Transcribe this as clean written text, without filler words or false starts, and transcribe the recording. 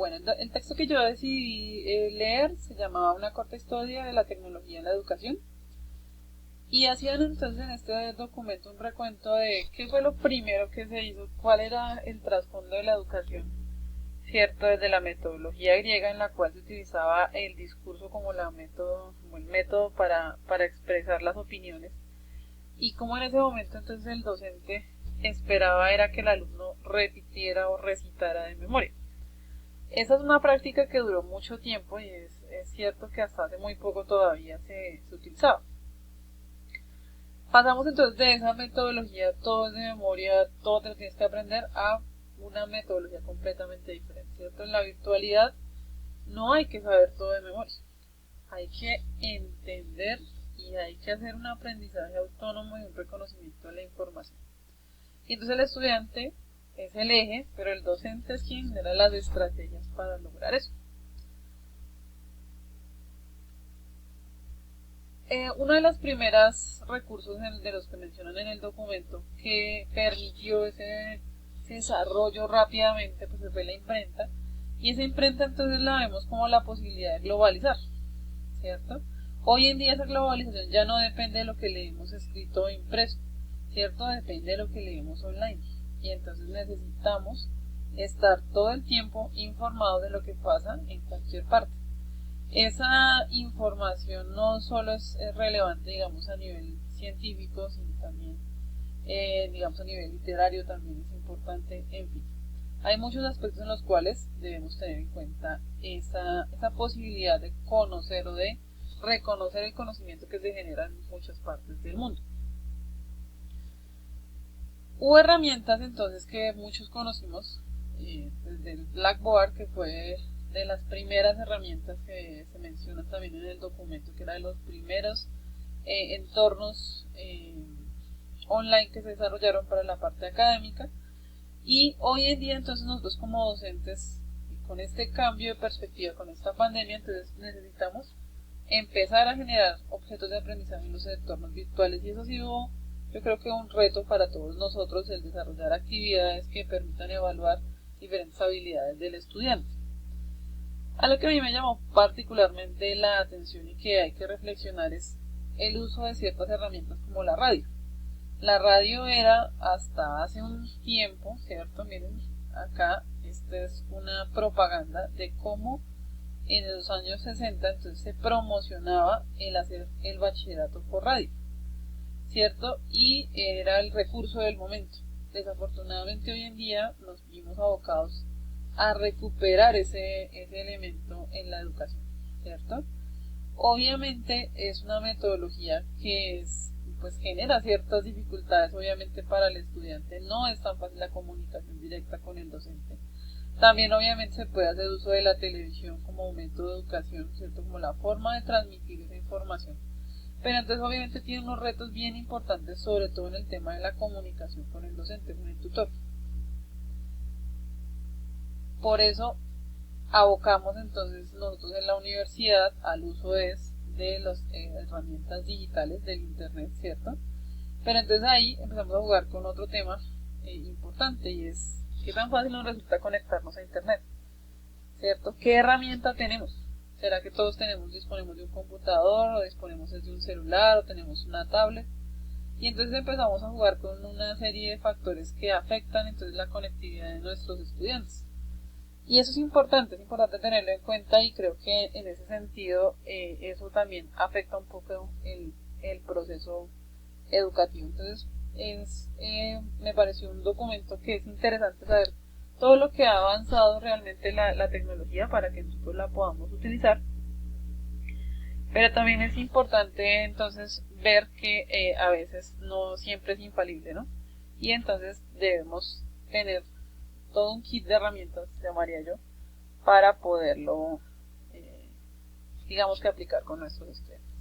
Bueno, el texto que yo decidí leer se llamaba Una corta historia de la tecnología en la educación. Y hacían entonces en este documento un recuento de qué fue lo primero que se hizo, cuál era el trasfondo de la educación, ¿cierto? Desde la metodología griega en la cual se utilizaba el discurso como el método para expresar las opiniones. Y como en ese momento entonces el docente esperaba era que el alumno repitiera o recitara de memoria. Esa es una práctica que duró mucho tiempo y es cierto que hasta hace muy poco todavía se utilizaba. Pasamos entonces de esa metodología, todo es de memoria, todo te lo tienes que aprender, a una metodología completamente diferente, ¿cierto? En la virtualidad no hay que saber todo de memoria, hay que entender y hay que hacer un aprendizaje autónomo y un reconocimiento de la información. Y entonces el estudiante es el eje, pero el docente es quien genera las estrategias para lograr eso. Uno de los primeros recursos de los que mencionan en el documento que permitió ese desarrollo rápidamente pues fue la imprenta, y esa imprenta entonces la vemos como la posibilidad de globalizar, ¿cierto? Hoy en día esa globalización ya no depende de lo que leemos escrito o impreso, ¿cierto? Depende de lo que leemos online, y entonces necesitamos estar todo el tiempo informados de lo que pasa en cualquier parte. Esa información no solo es relevante, digamos, a nivel científico, sino también, digamos, a nivel literario también es importante, en fin. Hay muchos aspectos en los cuales debemos tener en cuenta esa posibilidad de conocer o de reconocer el conocimiento que se genera en muchas partes del mundo. Hubo herramientas entonces que muchos conocimos, desde el Blackboard, que fue de las primeras herramientas que se mencionan también en el documento, que era de los primeros entornos online que se desarrollaron para la parte académica. Y hoy en día entonces nosotros como docentes, con este cambio de perspectiva, con esta pandemia, entonces necesitamos empezar a generar objetos de aprendizaje en los entornos virtuales, y eso ha sido, yo creo que un reto para todos nosotros, el desarrollar actividades que permitan evaluar diferentes habilidades del estudiante. Algo que a mí me llamó particularmente la atención y que hay que reflexionar es el uso de ciertas herramientas como la radio. La radio era hasta hace un tiempo, ¿cierto? Miren, acá esta es una propaganda de cómo en los años 60 entonces se promocionaba el hacer el bachillerato por radio, ¿cierto? Y era el recurso del momento. Desafortunadamente hoy en día nos vimos abocados a recuperar ese elemento en la educación, ¿cierto? Obviamente es una metodología que pues genera ciertas dificultades obviamente para el estudiante, no es tan fácil la comunicación directa con el docente. También obviamente se puede hacer uso de la televisión como método de educación, ¿cierto? Como la forma de transmitir esa información. Pero entonces obviamente tiene unos retos bien importantes, sobre todo en el tema de la comunicación con el docente, con el tutor. Por eso abocamos entonces nosotros en la universidad al uso de las herramientas digitales del internet, ¿cierto? Pero entonces ahí empezamos a jugar con otro tema importante, y es qué tan fácil nos resulta conectarnos a internet, ¿cierto? ¿Qué herramienta tenemos? ¿Será que todos disponemos de un computador, o disponemos de un celular, o tenemos una tablet? Y entonces empezamos a jugar con una serie de factores que afectan entonces la conectividad de nuestros estudiantes. Y eso es importante tenerlo en cuenta, y creo que en ese sentido eso también afecta un poco el proceso educativo. Entonces me pareció un documento que es interesante saber todo lo que ha avanzado realmente la tecnología para que nosotros la podamos utilizar, pero también es importante entonces ver que a veces no siempre es infalible, ¿no? Y entonces debemos tener todo un kit de herramientas, llamaría yo, para poderlo, digamos que aplicar con nuestros estudiantes.